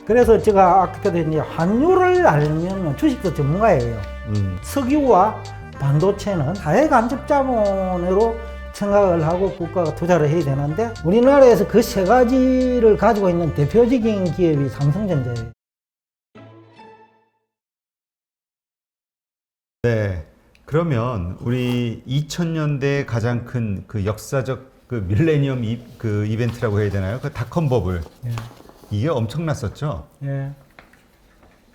그래서 제가 아까도 이제 환율을 알면 주식도 전문가예요. 석유와 반도체는 사회 간접 자본으로 생각을 하고 국가가 투자를 해야 되는데 우리나라에서 그 세 가지를 가지고 있는 대표적인 기업이 삼성전자예요. 네. 그러면 우리 2000년대 가장 큰 그 역사적 그 밀레니엄 그 이벤트라고 해야 되나요? 그 닷컴 버블. 예. 이게 엄청났었죠. 예.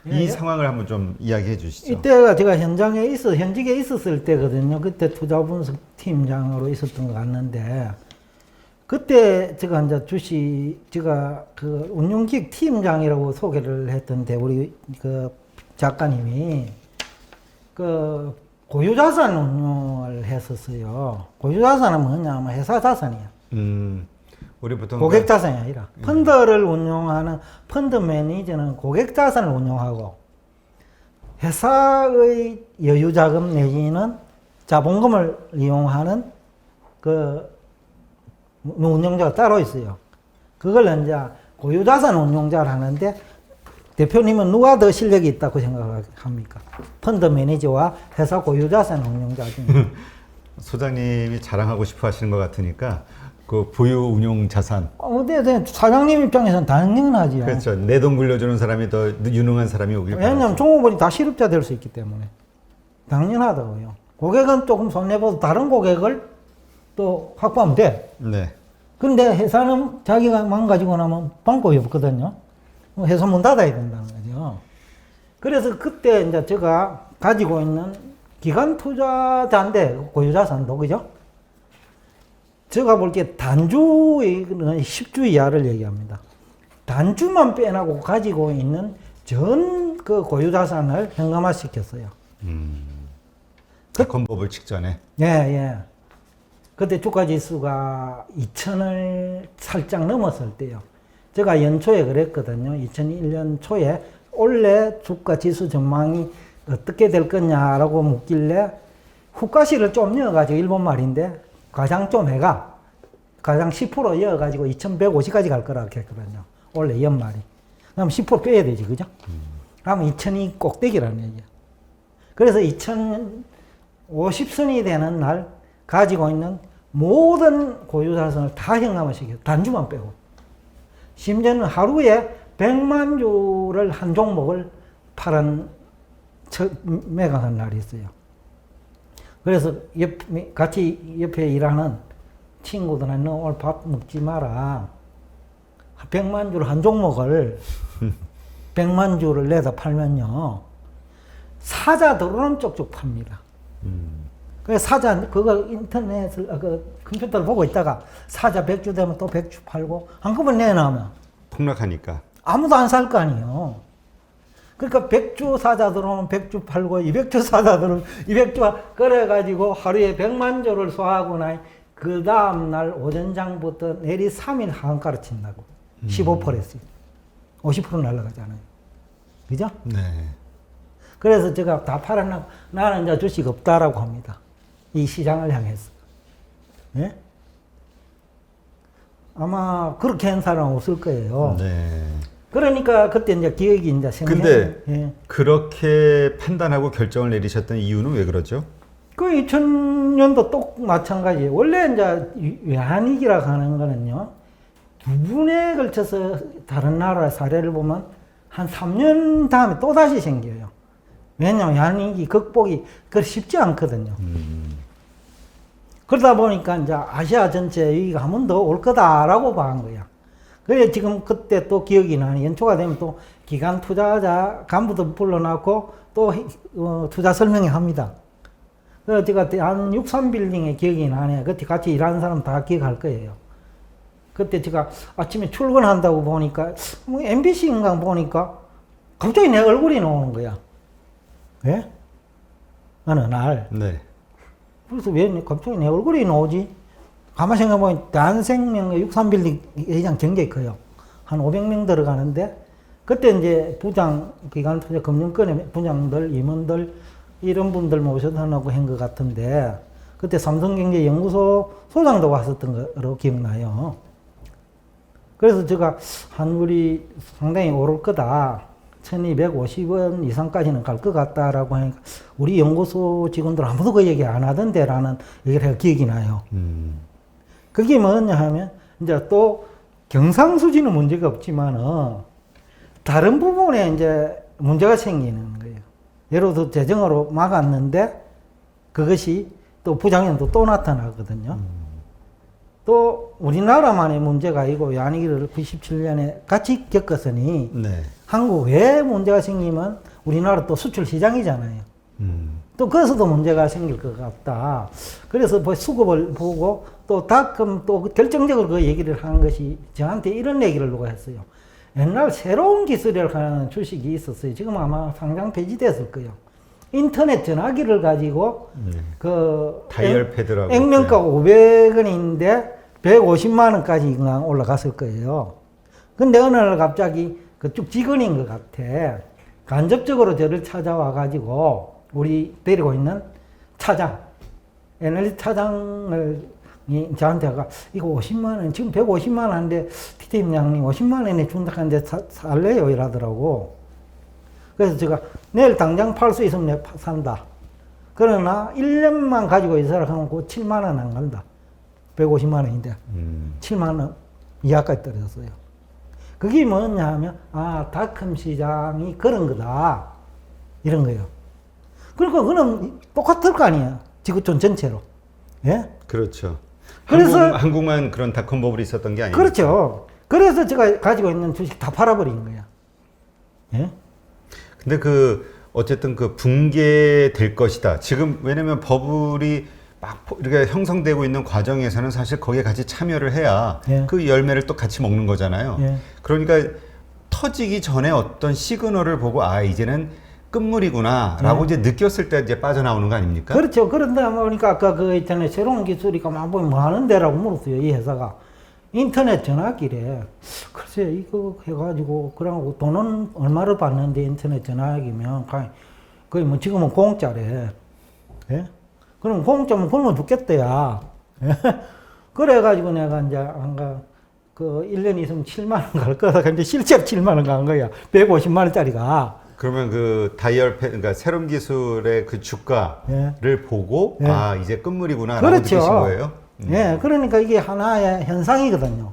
이 예. 상황을 한번 좀 이야기해 주시죠. 이때가 제가 현직에 있었을 때거든요. 그때 투자분석 팀장으로 있었던 것 같는데, 그때 제가 이제 제가 그 운용기획 팀장이라고 소개를 했던데, 우리 그 작가님이 그 고유자산 운용을 했었어요. 고유자산은 뭐냐면 회사 자산이야. 우리 보통 고객 자산이 아니라 펀드를 운용하는 펀드 매니저는 고객 자산을 운용하고 회사의 여유 자금 내지는 자본금을 이용하는 그 운용자가 따로 있어요. 그걸 이제 고유 자산 운용자를 하는데 대표님은 누가 더 실력이 있다고 생각합니까? 펀드 매니저와 회사 고유 자산 운용자 중에. 소장님이 자랑하고 싶어 하시는 것 같으니까 그 보유 운용 자산. 네, 사장님 입장에서는 당연하지요. 그렇죠. 내 돈 굴려주는 사람이 더 유능한 사람이 오길 왜냐하면 바라죠. 종업원이 다 실업자 될 수 있기 때문에. 당연하다고요. 고객은 조금 손해보도 다른 고객을 또 확보하면 돼. 네. 근데 회사는 자기가 망가지고 나면 방법이 없거든요. 회사 문 닫아야 된다는 거죠. 그래서 그때 이제 제가 가지고 있는 기관 투자자인데, 고유자산도, 그죠? 제가 볼 때 단주의 10주 이하를 얘기합니다. 단주만 빼놓고 가지고 있는 전 그 고유자산을 현금화 시켰어요. 닷컴 버블 직전에. 예, 예. 그때 주가 지수가 2000을 살짝 넘었을 때요. 제가 연초에 그랬거든요. 2001년 초에 올해 주가 지수 전망이 어떻게 될 거냐라고 묻길래 후가시를 좀 이어가지고 일본 말인데 가장 좀 해가 가장 10% 이어가지고 2150까지 갈 거라고 했거든요. 원래 연말이. 그럼 10% 빼야 되지, 그죠? 그러면 2000이 꼭대기라는 얘기야. 그래서 2050선이 되는 날 가지고 있는 모든 고유자산을 다 현금화 시켜요. 단주만 빼고. 심지어는 하루에 100만 주를 한 종목을 파는 매각한 날이 있어요. 그래서 같이 옆에 일하는 친구들은 너 오늘 밥 먹지 마라. 100만 주를 한 종목을 100만 주를 내다 팔면요. 사자들은 쪽쪽 팝니다. 그래서 그거 인터넷을, 컴퓨터를 보고 있다가 사자 100주 되면 또 100주 팔고 한꺼번에 내놔면 폭락하니까. 아무도 안 살 거 아니에요. 그러니까 100주 사자 들어오면 100주 팔고 200주 사자 들어오면 200주 그래가지고 하루에 100만 주를 소화하고 나니 그 다음날 오전장부터 내리 3일 하한가를 친다고. 15%였어요. 50% 날라가잖아요. 그죠? 네. 그래서 제가 다 팔아나고 나는 이제 주식 없다라고 합니다. 이 시장을 향해서. 예? 아마 그렇게 한 사람은 없을 거예요. 네. 그러니까 그때 이제 기억이 이제 생각나요. 근데 예. 그렇게 판단하고 결정을 내리셨던 이유는 왜 그러죠? 그 2000년도 또 마찬가지예요. 원래 이제 외환위기라고 하는 거는요, 두 분에 걸쳐서 다른 나라의 사례를 보면 한 3년 다음에 또 다시 생겨요. 왜냐하면 외환위기 극복이 그렇게 쉽지 않거든요. 그러다 보니까 이제 아시아 전체 위기가 한 번 더 올 거다라고 봐한 거야. 그래 지금 그때 또 기억이 나네. 연초가 되면 또 기관 투자자 간부도 불러놓고 또 투자 설명회 합니다. 그래서 제가 한 63빌딩에 기억이 나네. 그때 같이 일하는 사람 다 기억할 거예요. 그때 제가 아침에 출근한다고 보니까 뭐 MBC인가 보니까 갑자기 내 얼굴이 나오는 거야. 왜? 어느 날. 네. 그래서 왜 갑자기 내 얼굴이 나오지? 가만히 생각해보면 대한생명의 63빌딩 회장 굉장히 커요. 한 500명 들어가는데 그때 이제 부장, 기관 투자 금융권의 부장들, 임원들 이런 분들 모셔다놓고 한 것 같은데 그때 삼성경제연구소 소장도 왔었던 거로 기억나요. 그래서 제가 환율이 상당히 오를 거다. 1250원 이상까지는 갈 것 같다라고 하니까 우리 연구소 직원들 아무도 그 얘기 안 하던데라는 얘기를 해서 기억이 나요. 그게 뭐냐 하면 이제 또 경상수지는 문제가 없지만은 다른 부분에 이제 문제가 생기는 거예요. 예를 들어 재정으로 막았는데 그것이 또 부작용도 또 나타나거든요. 또 우리나라만의 문제가 아니고 야니기를 97년에 같이 겪었으니 네. 한국 왜 문제가 생기면 우리나라 또 수출 시장이잖아요. 또 거기서도 문제가 생길 것 같다. 그래서 수급을 보고 또 다금 또 결정적으로 그 얘기를 한 것이 저한테 이런 얘기를 누가 했어요. 옛날 새로운 기술이라는 주식이 있었어요. 지금 아마 상장 폐지됐을 거예요. 인터넷 전화기를 가지고 그 다이얼 패드라고 액면가 500원인데 150만 원까지 올라갔을 거예요. 근데 어느 날 갑자기 그쪽 직원인 것 같아. 간접적으로 저를 찾아와 가지고 우리 데리고 있는 차장, 에너지 차장을 저한테 가 이거 50만 원, 지금 150만 원인데 팀장님 50만 원에 준다 하는데 살래요? 이러더라고. 그래서 제가 내일 당장 팔 수 있으면 내가 산다. 그러나 1년만 가지고 있어라 하면 그 7만 원 안 간다. 150만 원인데 7만 원 이하까지 떨어졌어요. 그게 뭐냐 하면 닷컴 시장이 그런 거다. 이런 거예요. 그러니까 그는 똑같을 거 아니에요. 지구촌 전체로. 예? 그렇죠. 그래서 한국만 그런 닷컴 버블이 있었던 게 아니에요. 그렇죠. 그래서 제가 가지고 있는 주식 다 팔아버린 거야. 예? 근데 어쨌든 붕괴될 것이다. 지금 왜냐면 버블이 막 이렇게 형성되고 있는 과정에서는 사실 거기에 같이 참여를 해야 예. 그 열매를 또 같이 먹는 거잖아요. 예. 그러니까 터지기 전에 어떤 시그널을 보고 이제는 끝물이구나라고 이제 느꼈을 때 이제 빠져나오는 거 아닙니까? 그렇죠. 그런데 보니까 아까 그 있잖아요. 새로운 기술이가 막 보면 뭐 하는데라고 물었어요. 이 회사가. 인터넷 전화기래. 글쎄, 이거 해가지고, 그러고 돈은 얼마를 받는데 인터넷 전화기면, 거의 뭐 지금은 공짜래. 예? 그럼 공짜면 굶어 죽겠대야. 예? 그래가지고 내가 이제, 1년 있으면 7만 원 갈 거다. 근데 실제로 7만 원 간 거야. 150만 원짜리가. 그러면 그러니까 새로운 기술의 그 주가를 예. 보고 예. 이제 끝물이구나라고 그렇죠. 느끼신 거예요? 예, 그러니까 이게 하나의 현상이거든요.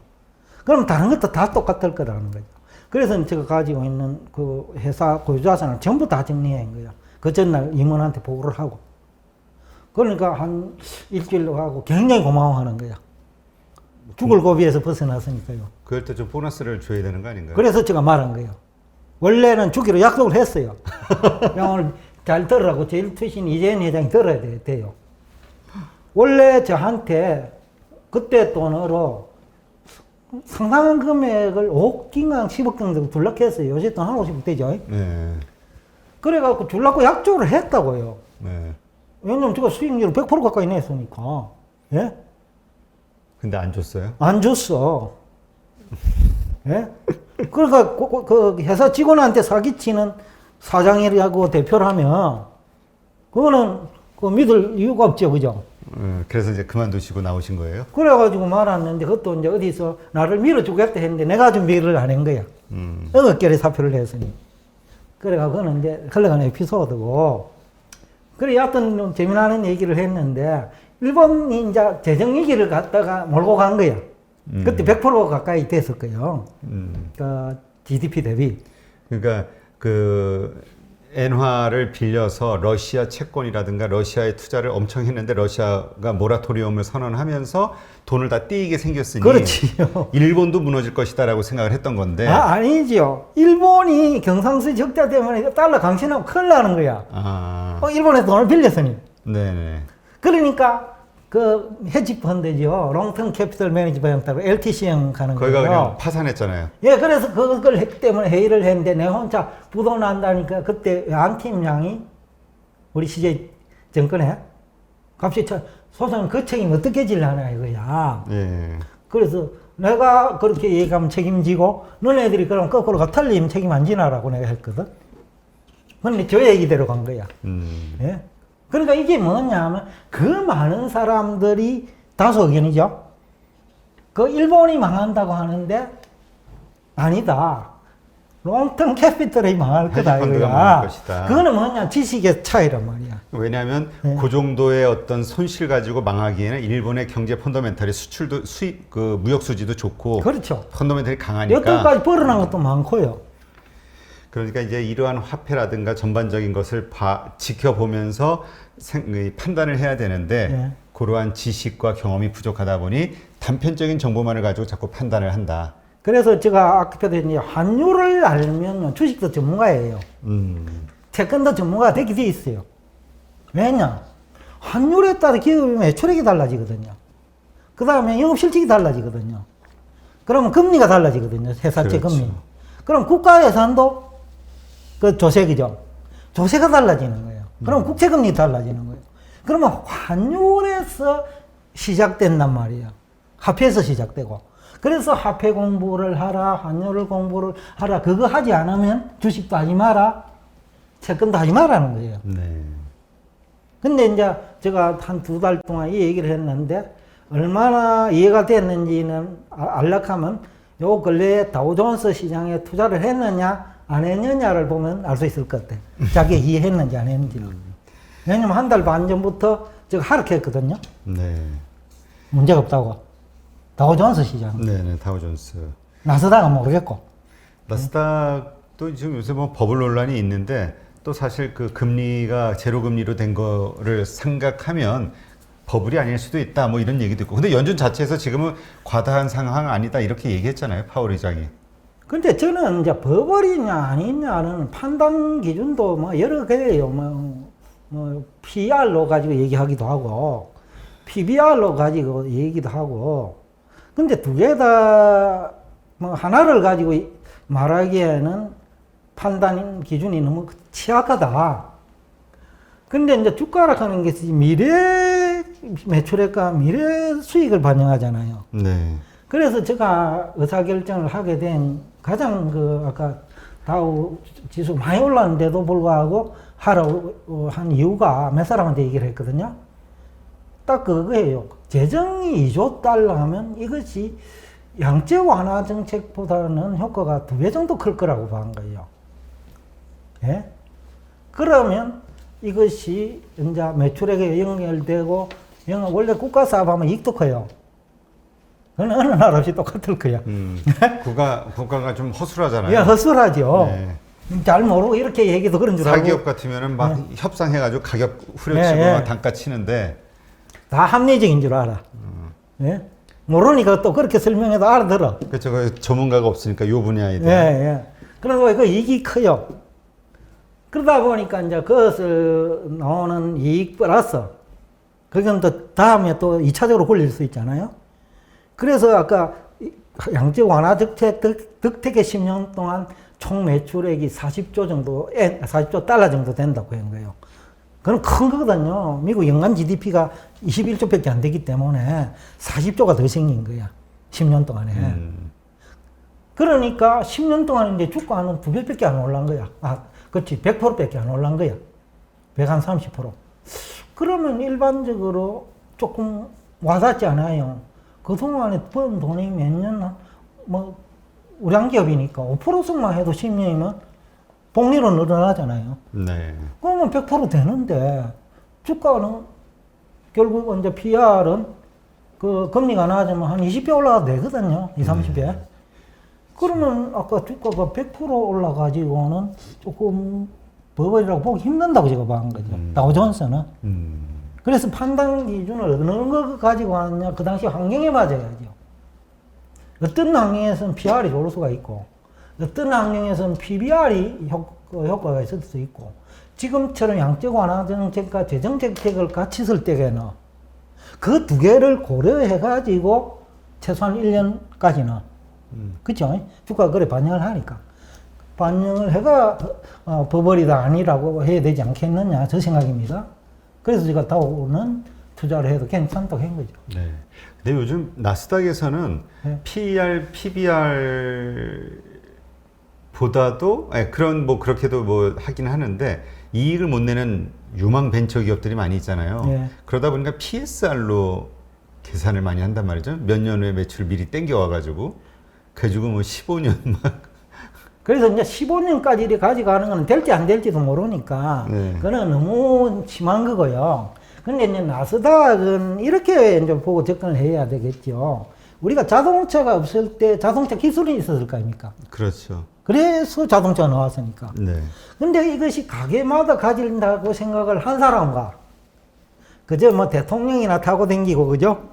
그럼 다른 것도 다 똑같을 거라는 거죠. 그래서 제가 가지고 있는 그 회사 고유자산을 전부 다 정리한 거예요. 그 전날 임원한테 보고를 하고. 그러니까 한 일주일로 하고 굉장히 고마워하는 거야. 죽을 고비에서 벗어났으니까요. 그럴 때 좀 보너스를 줘야 되는 거 아닌가요? 그래서 제가 말한 거예요. 원래는 주기로 약속을 했어요. 오늘 잘 들으라고 제일 투신 이재현 회장이 들어야 돼요. 원래 저한테 그때 돈으로 상당한 금액을 5억인가 10억 정도 줄라고 했어요. 요새 돈 한 50억 되죠. 네. 그래갖고 줄라고 약속을 했다고요. 네. 왜냐면 제가 수익률 100% 가까이 냈으니까. 예? 근데 안 줬어요? 안 줬어. 예? 그러니까 그 회사 직원한테 사기치는 사장이라고 대표라면 그거는 믿을 이유가 없죠. 그죠? 그래서 이제 그만두시고 나오신 거예요? 그래가지고 말았는데 그것도 이제 어디서 나를 밀어주겠다 했는데 내가 좀 밀을 안 한 거야. 어긋결에 사표를 했으니. 그래가지고 그거는 이제 흘러간 에피소드고. 그래, 여하튼 좀 재미나는 얘기를 했는데, 일본이 이제 재정위기를 갖다가 몰고 간 거야. 그때 100% 가까이 됐을 거예요. 그 GDP 대비. 그러니까 엔화를 빌려서 러시아 채권이라든가 러시아에 투자를 엄청 했는데 러시아가 모라토리움을 선언하면서 돈을 다 띄게 생겼으니 그렇지요. 일본도 무너질 것이다라고 생각을 했던 건데 아니지요. 일본이 경상수지 적자 때문에 달러 강신하면 큰일 나는 거야. 일본에서 돈을 빌렸으니. 네네. 그러니까 그 헤지 펀드죠. 롱텀 캐피털 매니지먼트라고 LTC형 가는 거예요. 거기가 그냥 파산했잖아요. 예, 그래서 그걸 했기 때문에 회의를 했는데 내가 혼자 부도난다니까 그때 안 팀장이 우리 CJ 정권에 갑자기 소장 그 책임 어떻게 질라나 이거야. 예. 그래서 내가 그렇게 얘기하면 책임지고 너네들이 그럼 거꾸로 틀리면 책임 안 지나라고 내가 했거든. 근데 저 얘기대로 간 거야. 예? 그러니까 이게 뭐냐 하면 그 많은 사람들이 다수 의견이죠. 그 일본이 망한다고 하는데 아니다. 롱텀 캐피털이 망할 거다 헤지 펀드가 이거야. 망할 것이다. 그거는 뭐냐 지식의 차이란 말이야. 왜냐하면 네. 그 정도의 어떤 손실 가지고 망하기에는 일본의 경제 펀더멘탈이 수출도 수입 그 무역 수지도 좋고 그렇죠. 펀더멘탈이 강하니까 여태까지 벌어난 것도 많고요. 그러니까 이제 이러한 화폐라든가 전반적인 것을 지켜보면서 판단을 해야 되는데 네. 그러한 지식과 경험이 부족하다 보니 단편적인 정보만을 가지고 자꾸 판단을 한다. 그래서 제가 아까도 이제 환율을 알면 주식도 전문가예요. 채권도 전문가가 되게 돼 있어요. 왜냐? 환율에 따라 기업의 매출액이 달라지거든요. 그 다음에 영업실적이 달라지거든요. 그러면 금리가 달라지거든요. 회사채 그렇죠. 금리. 그럼 국가 예산도 그 조세기죠. 조세가 달라지는 거예요. 그럼 국채금리 달라지는 거예요. 그러면 환율에서 시작된단 말이에요. 화폐에서 시작되고. 그래서 화폐 공부를 하라, 환율을 공부를 하라. 그거 하지 않으면 주식도 하지 마라, 채권도 하지 마라는 거예요. 네. 근데 이제 제가 한 2달 동안 이 얘기를 했는데 얼마나 이해가 됐는지는 알락하면 요 근래에 다우존스 시장에 투자를 했느냐 안 했느냐를 보면 알 수 있을 것 같아요. 자기 이해했는지 안 했는지를. 왜냐면 한 달 반 전부터 제가 하락했거든요. 네. 문제가 없다고. 다우존스 시장. 네네, 다우존스. 나스닥은 모르겠고. 나스닥도 지금 요새 뭐 버블 논란이 있는데 또 사실 그 금리가 제로 금리로 된 거를 생각하면 버블이 아닐 수도 있다 뭐 이런 얘기도 있고. 근데 연준 자체에서 지금은 과다한 상황 아니다 이렇게 얘기했잖아요, 파월 의장이. 근데 저는 이제 버블이냐 아니냐는 판단 기준도 뭐 여러 개예요. 뭐 PR로 가지고 얘기하기도 하고 PBR로 가지고 얘기도 하고. 근데 두 개 다 뭐 하나를 가지고 말하기에는 판단 기준이 너무 취약하다. 근데 이제 주가 하락하는 것이 미래 매출액과 미래 수익을 반영하잖아요. 네. 그래서 제가 의사결정을 하게 된 가장 아까 다우 지수 많이 올랐는데도 불구하고 하라고 한 이유가 몇 사람한테 얘기를 했거든요. 딱 그거예요. 재정이 2조 달러 하면 이것이 양적 완화 정책보다는 효과가 2배 정도 클 거라고 본 거예요. 예? 그러면 이것이 이제 매출액에 연결되고 원래 국가 사업하면 이익도 커요. 그건 어느 나라 없이 똑같을 거야. 국가가 좀 허술하잖아요. 예, 허술하죠. 네. 잘 모르고 이렇게 얘기도 그런 줄 알고. 사기업 같으면은 막 협상해가지고 가격 후려치고 예, 예. 막 단가 치는데 다 합리적인 줄 알아. 예? 모르니까 또 그렇게 설명해도 알아들어. 그렇죠. 그 전문가가 없으니까 요 분야에 예, 대한. 예. 그래서 그 이익이 커요. 그러다 보니까 이제 그것을 나오는 이익 플러스, 그건 또 다음에 또 2차적으로 굴릴 수 있잖아요. 그래서 아까 양적 완화 득택의 10년 동안 총 매출액이 40조 정도, 40조 달러 정도 된다고 한 거예요. 그건 큰 거거든요. 미국 연간 GDP가 21조밖에 안 되기 때문에 40조가 더 생긴 거야. 10년 동안에. 그러니까 10년 동안 이제 주가는 2배밖에 안 올란 거야. 그렇지. 100%밖에 안 올란 거야. 130%. 그러면 일반적으로 조금 와닿지 않아요. 그동안에 번 돈이 몇 년, 우량 기업이니까 5%씩만 해도 10년이면 복리로 늘어나잖아요. 네. 그러면 100% 되는데, 주가는 결국 이제 PR은 그 금리가 낮으면 한 20배 올라가도 되거든요. 20, 30배. 그러면 아까 주가가 100% 올라가지고는 조금 버블이라고 보기 힘든다고 제가 봐한 거죠. 다우존스는. 그래서 판단 기준을 어느 거 가지고 하느냐, 그 당시 환경에 맞아야죠. 어떤 환경에서는 PR이 좋을 수가 있고, 어떤 환경에서는 PBR이 효과가 있을 수 있고, 지금처럼 양적 완화 정책과 재정 정책을 같이 쓸 때에는 그 두 개를 고려해가지고 최소한 1년까지는, 그쵸? 주가가 그래 반영을 하니까. 반영을 해가 버블이다 아니라고 해야 되지 않겠느냐, 저 생각입니다. 그래서 제가 다우는 투자를 해도 괜찮다고 한 거죠. 네. 근데 요즘 나스닥에서는 네. PER, PBR 보다도 그런 그렇게도 하긴 하는데 이익을 못 내는 유망 벤처 기업들이 많이 있잖아요. 네. 그러다 보니까 PSR로 계산을 많이 한단 말이죠. 몇 년 후에 매출을 미리 땡겨 와가지고. 그래가지고 뭐 15년 막. 그래서 이제 15년까지 이렇게 가져가는 건 될지 안 될지도 모르니까 네. 그거는 너무 심한 거고요. 근데 이제 나스닥은 이렇게 이제 보고 접근을 해야 되겠죠. 우리가 자동차가 없을 때 자동차 기술이 있었을 거 아닙니까? 그렇죠. 그래서 자동차가 나왔으니까. 네. 근데 이것이 가게마다 가진다고 생각을 한 사람과, 그저 뭐 대통령이나 타고 댕기고, 그죠?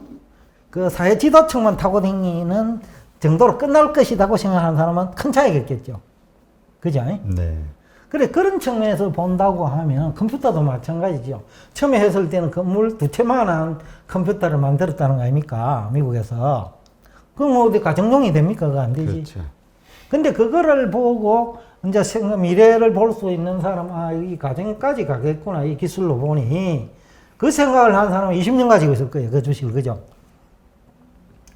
그 사회 지도층만 타고 댕기는 정도로 끝날 것이라고 생각하는 사람은 큰 차이가 있겠죠. 그죠? 네. 그래, 그런 측면에서 본다고 하면 컴퓨터도 마찬가지죠. 처음에 했을 때는 건물 두 채만한 컴퓨터를 만들었다는 거 아닙니까? 미국에서. 그럼 어디 가정용이 됩니까? 그거 안 되지. 그렇죠. 근데 그거를 보고 이제 미래를 볼 수 있는 사람, 아, 이 가정까지 가겠구나, 이 기술로 보니. 그 생각을 한 사람은 20년 가지고 있을 거예요. 그 주식을. 그죠?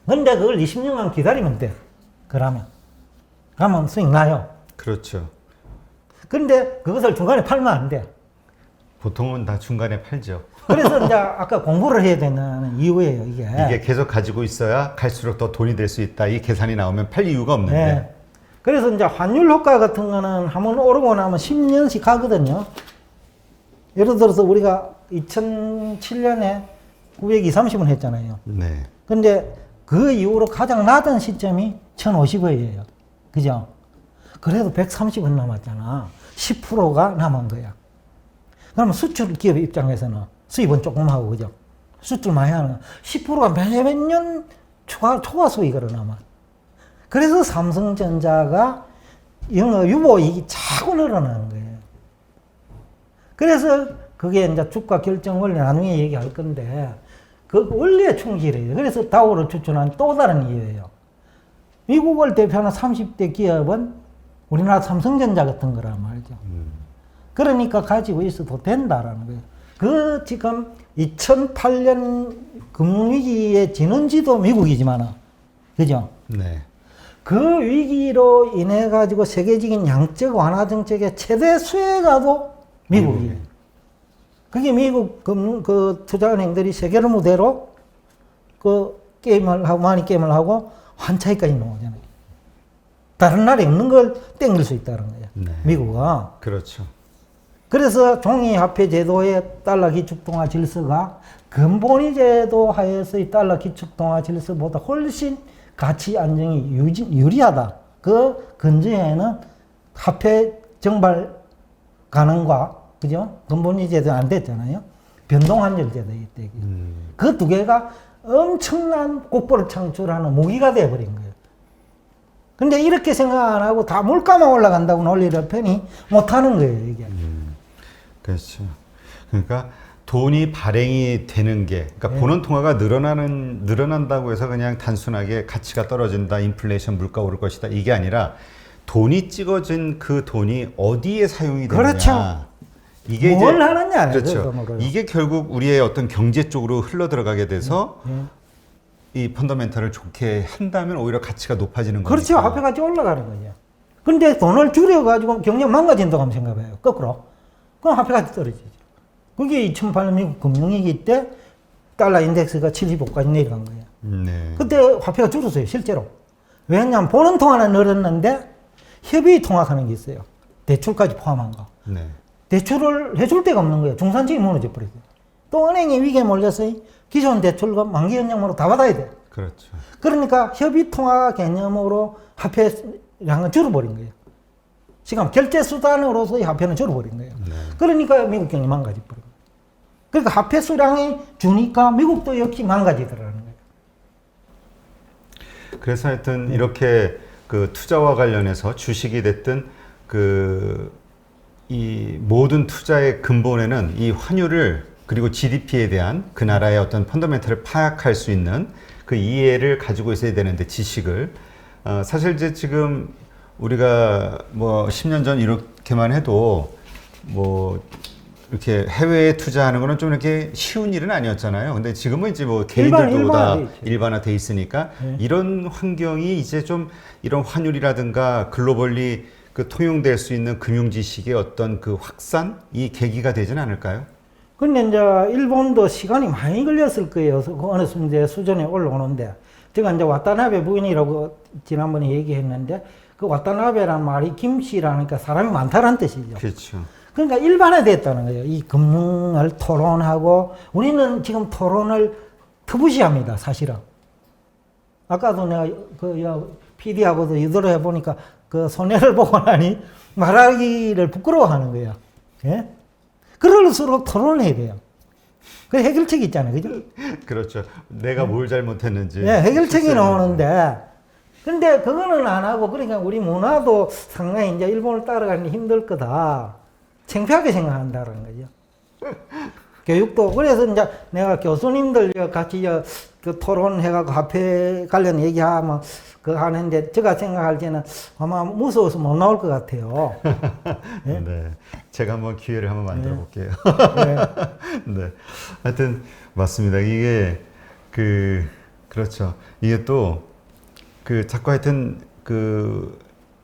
근데 그걸 20년간 기다리면 돼. 그러면 수익 나요. 그렇죠. 근데 그것을 중간에 팔면 안 돼. 보통은 다 중간에 팔죠. 그래서 이제 아까 공부를 해야 되는 이유예요, 이게. 이게 계속 가지고 있어야 갈수록 더 돈이 될 수 있다. 이 계산이 나오면 팔 이유가 없는데. 네. 그래서 이제 환율 효과 같은 거는 한번 오르고 나면 10년씩 가거든요. 예를 들어서 우리가 2007년에 920, 30원 했잖아요. 네. 근데 그 이후로 가장 낮은 시점이 1050원이에요. 그죠? 그래도 130원 남았잖아. 10%가 남은 거야. 그러면 수출 기업 입장에서는 수입은 조금 하고, 그죠? 수출 많이 하는 거. 10%가 매년 초과 수익으로 남아. 그래서 삼성전자가 영업 유보이익이 자꾸 늘어나는 거예요. 그래서 그게 이제 주가 결정 원리 나중에 얘기할 건데, 그 원리에 충실해요. 그래서 다우를 추천한 또 다른 이유예요. 미국을 대표하는 30대 기업은 우리나라 삼성전자 같은 거란 말이죠. 그러니까 가지고 있어도 된다라는 거예요. 그 지금 2008년 금융위기의 진원지도 미국이지만, 그죠? 네. 그 위기로 인해 가지고 세계적인 양적 완화 정책의 최대 수혜자도 미국이에요. 그게 미국 그 투자은행들이 세계를 무대로 그 게임을 하고, 많이 게임을 하고 환차익까지 나오잖아요. 다른 나라에 없는 걸 땡길 수 있다는 거예요. 네. 미국은. 그렇죠. 그래서 종이화폐 제도의 달러 기축통화 질서가 근본위 제도 하에서의 달러 기축통화 질서보다 훨씬 가치 안정이 유리하다. 그 근저에는 화폐 정발 가능과, 그죠? 근본위 제도 안 됐잖아요. 변동환율 제도 이때. 그 두 개가 엄청난 국보를 창출하는 무기가 되어버린 거예요. 근데 이렇게 생각 안 하고 다 물가만 올라간다고 논리를 편히 못하는 거예요, 이게. 그렇죠. 그러니까 돈이 발행이 되는 게, 그러니까 본원 통화가 늘어난다고 해서 그냥 단순하게 가치가 떨어진다, 인플레이션 물가 오를 것이다, 이게 아니라 돈이 찍어진 그 돈이 어디에 사용이 되느냐. 그렇죠. 이게 뭘 이제 하느냐. 그렇죠. 이게 결국 우리의 어떤 경제 쪽으로 흘러 들어가게 돼서 이 펀더멘탈을 좋게 한다면 오히려 가치가 높아지는 거죠. 그렇죠. 화폐 가치 올라가는 거죠. 근데 돈을 줄여가지고 경제 망가진다고 한번 생각해요. 거꾸로. 그럼 화폐 가치 떨어지죠. 그게 2008년 미국 금융위기 때 달러 인덱스가 75까지 내려간 거예요. 네. 그때 화폐가 줄었어요, 실제로. 왜냐하면 보는 통화는 늘었는데 협의 통화하는 게 있어요. 대출까지 포함한 거. 네. 대출을 해줄 데가 없는 거예요. 중산층이 무너져 버리고. 또 은행이 위기에 몰려서 기존 대출과 만기 연장으로 다 받아야 돼. 그렇죠. 그러니까 협의 통화 개념으로 화폐량은 줄어버린 거예요. 지금 결제 수단으로서의 화폐는 줄어버린 거예요. 네. 그러니까 미국 경이 망가져 버린 거예요. 그러니까 화폐 수량이 주니까 미국도 역시 망가지더라는 거예요. 그래서 하여튼 이렇게 그 투자와 관련해서 주식이 됐든 이 모든 투자의 근본에는 이 환율을 그리고 GDP에 대한 그 나라의 어떤 펀더멘털을 파악할 수 있는 그 이해를 가지고 있어야 되는데, 지식을. 사실 이제 지금 우리가 뭐 10년 전 이렇게만 해도 뭐 이렇게 해외에 투자하는 거는 좀 이렇게 쉬운 일은 아니었잖아요. 근데 지금은 이제 뭐 개인들도 다 일반화돼 있으니까 이런 환경이 이제 좀 이런 환율이라든가 글로벌리 그 통용될 수 있는 금융 지식의 어떤 그 확산, 이 계기가 되진 않을까요? 근데 이제 일본도 시간이 많이 걸렸을 거예요. 그 어느 이제 수준에 올라오는데 제가 이제 와타나베 부인이라고 지난번에 얘기했는데 그 와타나베란 말이 김씨라니까 사람이 많다는 뜻이죠. 그렇죠. 그러니까 일반화됐다는 거예요. 이 금융을 토론하고 우리는 지금 토론을 터부시합니다. 사실은. 아까도 내가 PD하고도 유도를 해보니까 그 손해를 보고 나니 말하기를 부끄러워하는 거예요. 예? 그럴수록 토론을 해야 돼요. 그 해결책이 있잖아요. 그죠? 그렇죠. 내가 뭘 잘못했는지. 네, 해결책이 실수했는지. 나오는데, 근데 그거는 안 하고, 그러니까 우리 문화도 상당히 이제 일본을 따라가기 힘들 거다. 창피하게 생각한다는 거죠. 교육도, 그래서 이제 내가 교수님들 같이 그 토론해가지고 화폐 관련 얘기하면 그거 하는데, 제가 생각할 때는 아마 무서워서 못 나올 것 같아요. 네? 네. 제가 한번 기회를 한번 만들어 볼게요. 네. 네. 하여튼, 맞습니다. 이게, 그렇죠. 이게 또, 자꾸 하여튼,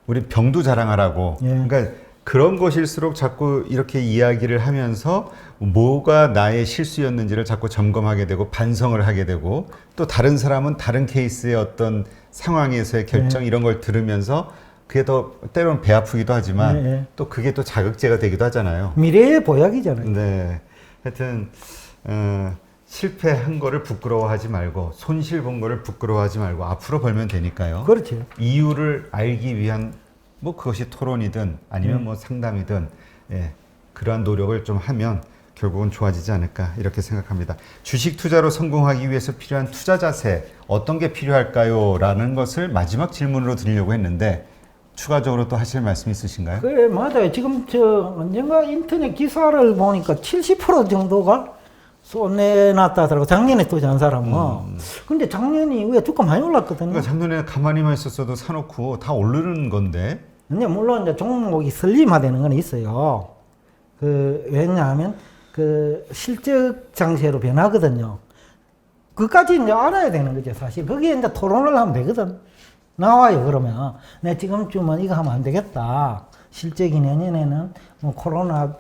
우리 병도 자랑하라고. 예. 그러니까 그런 것일수록 자꾸 이렇게 이야기를 하면서 뭐가 나의 실수였는지를 자꾸 점검하게 되고 반성을 하게 되고 또 다른 사람은 다른 케이스의 어떤 상황에서의 결정 이런 걸 들으면서 그게 더 때로는 배 아프기도 하지만 또 그게 또 자극제가 되기도 하잖아요. 미래의 보약이잖아요. 네. 하여튼, 실패한 거를 부끄러워하지 말고 손실 본 거를 부끄러워하지 말고 앞으로 벌면 되니까요. 그렇죠. 이유를 알기 위한 뭐 그것이 토론이든 아니면 뭐 상담이든 그러한 노력을 좀 하면 결국은 좋아지지 않을까 이렇게 생각합니다. 주식 투자로 성공하기 위해서 필요한 투자 자세 어떤 게 필요할까요? 라는 것을 마지막 질문으로 드리려고 했는데 추가적으로 또 하실 말씀 있으신가요? 그래, 맞아요. 지금 언젠가 인터넷 기사를 보니까 70% 정도가 손해났다 하더라고. 작년에 투자한 사람은. 근데 작년이 왜 주가 많이 올랐거든요. 그러니까 작년에 가만히만 있었어도 사놓고 다 오르는 건데. 근데 물론 이제 종목이 슬림화되는 건 있어요. 왜냐하면 실적 장세로 변하거든요. 그까지 이제 알아야 되는 거죠, 사실. 거기에 이제 토론을 하면 되거든. 나와요, 그러면. 내 지금쯤은 이거 하면 안 되겠다. 실적이 내년에는 뭐 코로나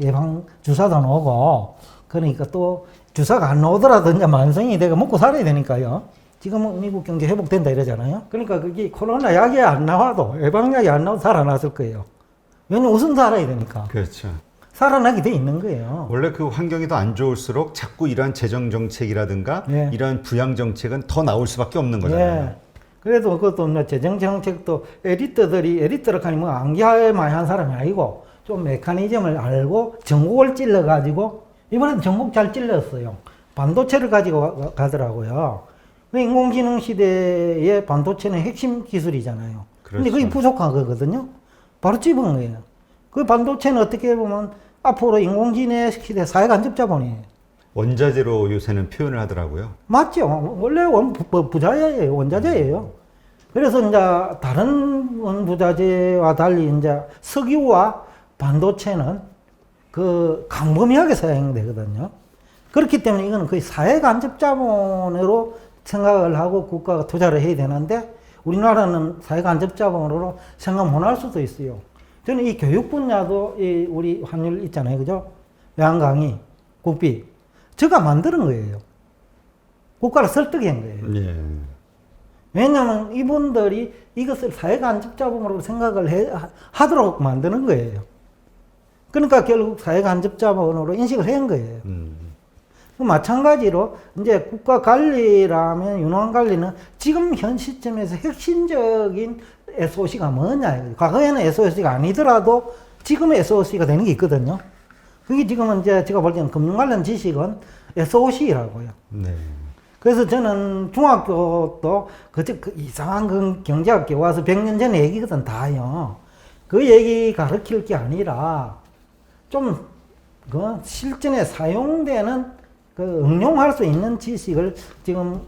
예방 주사도 나오고, 그러니까 또 주사가 안 나오더라도 이제 만성이 내가 먹고 살아야 되니까요. 지금은 미국 경제 회복된다 이러잖아요. 그러니까 그게 코로나 약이 안 나와도, 예방약이 안 나와도 살아났을 거예요. 왜냐면 우선 살아야 되니까. 그렇죠. 살아나게 돼 있는 거예요. 원래 그 환경이 더 안 좋을수록 자꾸 이러한 재정 정책이라든가 이러한 부양 정책은 더 나올 수밖에 없는 거잖아요. 그래도 그것도 뭐 재정 정책도 에리트라 하니 뭐 암기할 만한 사람이 아니고 좀 메커니즘을 알고 전국을 찔러가지고 이번에는 전국 잘 찔렀어요. 반도체를 가지고 가더라고요. 인공지능 시대의 반도체는 핵심 기술이잖아요. 그렇죠. 근데 그게 부족한 거거든요. 바로 찝은 거예요. 그 반도체는 어떻게 보면 앞으로 인공지능 시대 사회간접자본이에요. 원자재로 요새는 표현을 하더라고요. 맞죠. 원래 부자재예요. 원자재예요. 그래서 이제 다른 원부자재와 달리 이제 석유와 반도체는 광범위하게 사용되거든요. 그렇기 때문에 이거는 거의 사회간접자본으로 생각을 하고 국가가 투자를 해야 되는데 우리나라는 사회간접자본으로 생각 못 할 수도 있어요. 저는 이 교육 분야도 우리 환율 있잖아요. 그죠? 외환강의, 국비. 제가 만드는 거예요. 국가를 설득한 거예요. 왜냐하면 이분들이 이것을 사회간접자본으로 생각을 하도록 만드는 거예요. 그러니까 결국 사회간접자본으로 인식을 한 거예요. 마찬가지로 이제 국가 관리라면 윤호환 관리는 지금 현 시점에서 핵심적인 SOC가 뭐냐. 과거에는 SOC가 아니더라도 지금의 SOC가 되는 게 있거든요. 그게 지금은 이제 제가 볼 때는 금융 관련 지식은 SOC라고요. 네. 그래서 저는 중학교도 그 이상한 경제학교 와서 100년 전에 얘기거든, 다요. 그 얘기 가르칠 게 아니라 좀 실전에 사용되는 응용할 수 있는 지식을 지금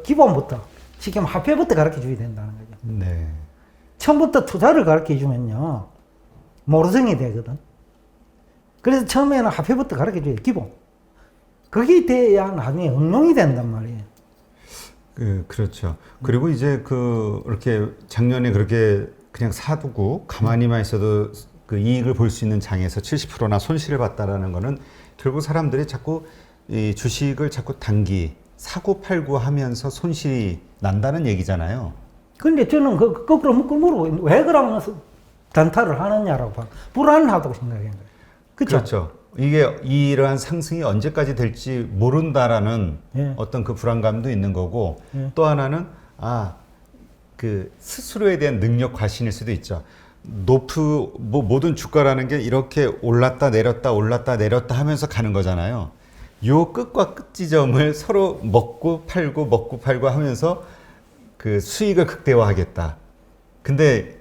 기본부터, 쉽게 말하면 화폐부터 가르쳐 줘야 된다는 거죠. 네. 처음부터 투자를 가르쳐 주면요, 모르성이 되거든. 그래서 처음에는 화폐부터 가르쳐 줘야 돼, 기본. 그게 돼야 나중에 응용이 된단 말이에요. 그렇죠. 그리고 이제 이렇게 작년에 그렇게 그냥 사두고 가만히만 있어도 그 이익을 볼 수 있는 장에서 70%나 손실을 봤다라는 거는 결국 사람들이 자꾸 이 주식을 자꾸 단기 사고 팔고 하면서 손실이 난다는 얘기잖아요. 근데 저는 그 거꾸로 물어보고 왜 그러면 단타를 하느냐라고 봐. 불안하다고 생각해요. 그쵸? 그렇죠. 이게 이러한 상승이 언제까지 될지 모른다라는 예. 어떤 그 불안감도 있는 거고 예. 또 하나는 그 스스로에 대한 능력 과신일 수도 있죠. 모든 주가라는 게 이렇게 올랐다 내렸다 하면서 가는 거잖아요. 요 끝과 끝 지점을 서로 먹고 팔고 하면서 그 수익을 극대화하겠다. 근데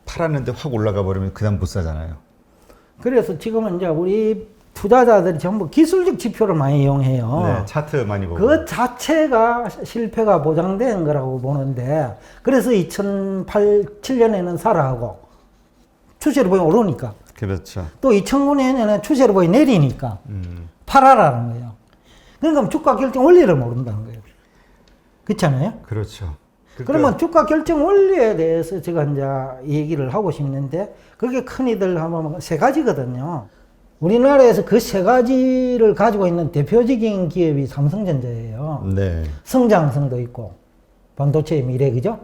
팔았는데 확 올라가 버리면 그다음 못 사잖아요. 그래서 지금은 이제 우리 투자자들이 전부 기술적 지표를 많이 이용해요. 네, 차트 많이 보고. 그 자체가 실패가 보장된 거라고 보는데, 그래서 2007년에는 사라 하고, 추세를 보이 오르니까. 그렇죠. 또 2009년에는 추세를 보이 내리니까, 팔아라는 거예요. 그러니까 주가 결정 원리를 모른다는 거예요. 그렇잖아요? 그렇죠. 그러면 주가 결정 원리에 대해서 제가 이제 얘기를 하고 싶는데, 그게 큰이들 하면 세 가지거든요. 우리나라에서 그 세 가지를 가지고 있는 대표적인 기업이 삼성전자예요. 네. 성장성도 있고, 반도체의 미래, 그죠?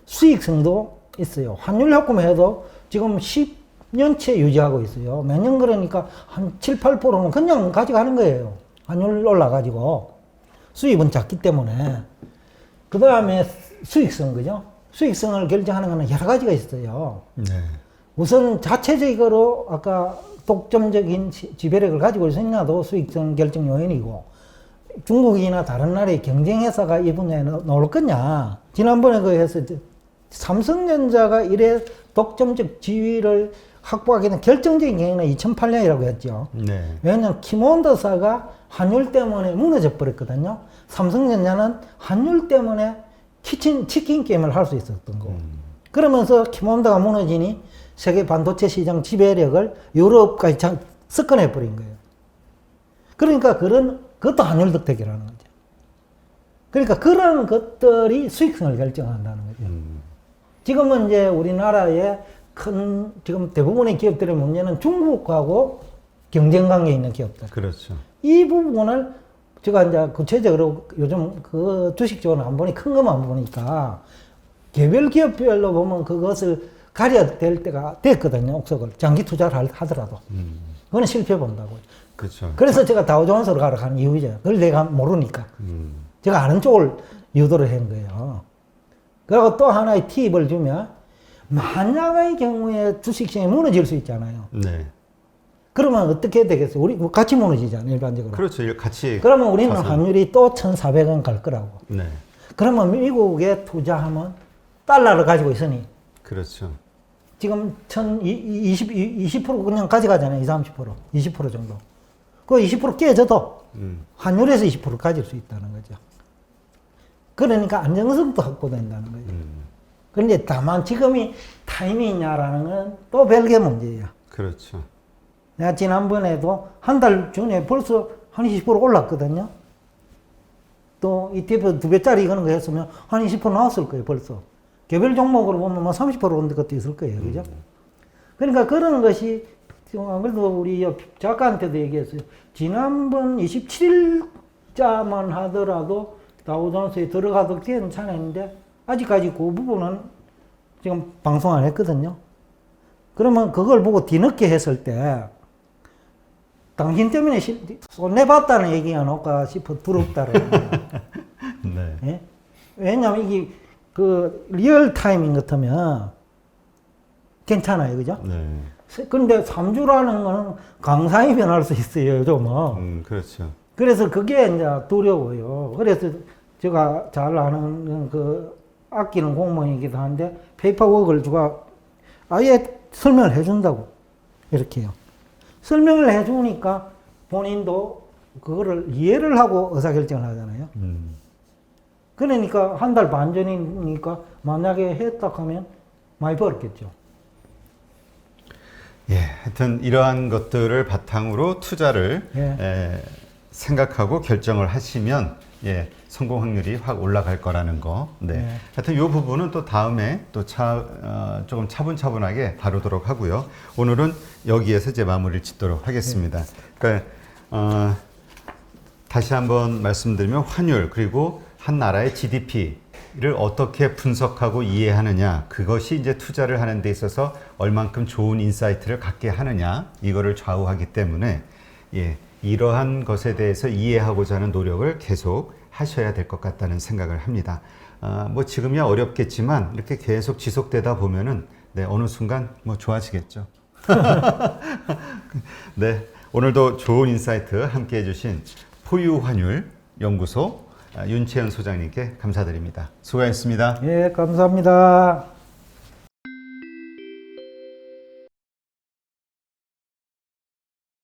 수익성도 있어요. 환율 효과해도 지금 10년째 유지하고 있어요. 매년 그러니까 한 7, 8%는 그냥 가져가는 거예요. 환율 올라가지고. 수입은 작기 때문에. 그 다음에 수익성, 그죠? 수익성을 결정하는 거는 여러 가지가 있어요. 네. 우선 자체적으로 아까 독점적인 지배력을 가지고 있으냐도 수익성 결정 요인이고, 중국이나 다른 나라의 경쟁회사가 이 분야에 나올 거냐. 지난번에 그 해서 삼성전자가 이래 독점적 지위를 확보하게 된 결정적인 계기는 2008년이라고 했죠. 네. 왜냐하면 키몬도사가 환율 때문에 무너져 버렸거든요. 삼성전자는 환율 때문에 치킨 게임을 할 수 있었던 거고. 그러면서 키몬도가 무너지니 세계 반도체 시장 지배력을 유럽까지 섞어내 버린 거예요. 그러니까 그것도 환율 덕택이라는 거죠. 그러니까 그런 것들이 수익성을 결정한다는 거죠. 지금은 이제 우리나라의 지금 대부분의 기업들의 문제는 중국하고 경쟁 관계에 있는 기업들. 그렇죠. 이 부분을 제가 이제 구체적으로 요즘 그 주식적으로 안 보니 큰 것만 보니까 개별 기업별로 보면 그것을 가려야 될 때가 됐거든요. 옥석을. 장기 투자를 하더라도. 그거는 실패 본다고요. 그렇죠. 그래서 제가 다우존스로 가러 가는 이유죠. 그걸 내가 모르니까. 제가 아는 쪽을 유도를 한 거예요. 그리고 또 하나의 팁을 주면, 만약의 경우에 주식시장이 무너질 수 있잖아요. 네. 그러면 어떻게 되겠어요? 우리 같이 무너지잖아요, 일반적으로. 그렇죠. 같이. 그러면 우리는 가서. 환율이 또 1,400원 갈 거라고. 네. 그러면 미국에 투자하면 달러를 가지고 있으니, 그렇죠. 지금 20% 그냥 가져가잖아요. 20, 30%. 20% 정도. 그 20% 깨져도 환율에서 20% 가질 수 있다는 거죠. 그러니까 안정성도 확보된다는 거죠. 그런데 다만 지금이 타이밍이냐라는 건 또 별개 문제예요. 그렇죠. 내가 지난번에도 한 달 전에 벌써 한 20% 올랐거든요. 또 ETF 2배짜리 이거는 거 했으면 한 20% 나왔을 거예요, 벌써. 개별 종목으로 보면 뭐 30% 오는 것도 있을 거예요, 그죠? 그러니까 그런 것이, 그래도 우리 작가한테도 얘기했어요. 지난번 27일자만 하더라도 다우존스에 들어가도 괜찮았는데, 아직까지 그 부분은 지금 방송 안 했거든요. 그러면 그걸 보고 뒤늦게 했을 때, 당신 때문에 손해봤다는 얘기가 나올까 싶어 두렵다는 거예요. 네. 예? 왜냐면 이게 그 리얼 타이밍 같으면 괜찮아요, 그죠? 네. 그런데 3주라는 거는 강상이 변할 수 있어요, 요즘은. 그렇죠. 그래서 그게 이제 두려워요. 그래서 제가 잘 아는 그 아끼는 공무원이기도 한데 페이퍼워크를 주가 아예 설명을 해준다고 이렇게 해요. 설명을 해주니까 본인도 그거를 이해를 하고 의사결정을 하잖아요. 그러니까 한 달 반 전이니까 만약에 했다 하면 많이 벌었겠죠. 예, 하여튼 이러한 것들을 바탕으로 투자를 생각하고 결정을 하시면 성공 확률이 확 올라갈 거라는 거. 네. 하여튼 이 부분은 또 다음에 또 조금 차분차분하게 다루도록 하고요. 오늘은 여기에서 이제 마무리를 짓도록 하겠습니다. 그러니까 다시 한번 말씀드리면 환율 그리고 한 나라의 GDP를 어떻게 분석하고 이해하느냐 그것이 이제 투자를 하는 데 있어서 얼만큼 좋은 인사이트를 갖게 하느냐 이거를 좌우하기 때문에 예, 이러한 것에 대해서 이해하고자 하는 노력을 계속 하셔야 될 것 같다는 생각을 합니다. 뭐 지금이야 어렵겠지만 이렇게 계속 지속되다 보면은 네, 어느 순간 뭐 좋아지겠죠. 네, 오늘도 좋은 인사이트 함께 해주신 포유환율 연구소 윤채연 소장님께 감사드립니다. 수고하셨습니다. 예, 감사합니다.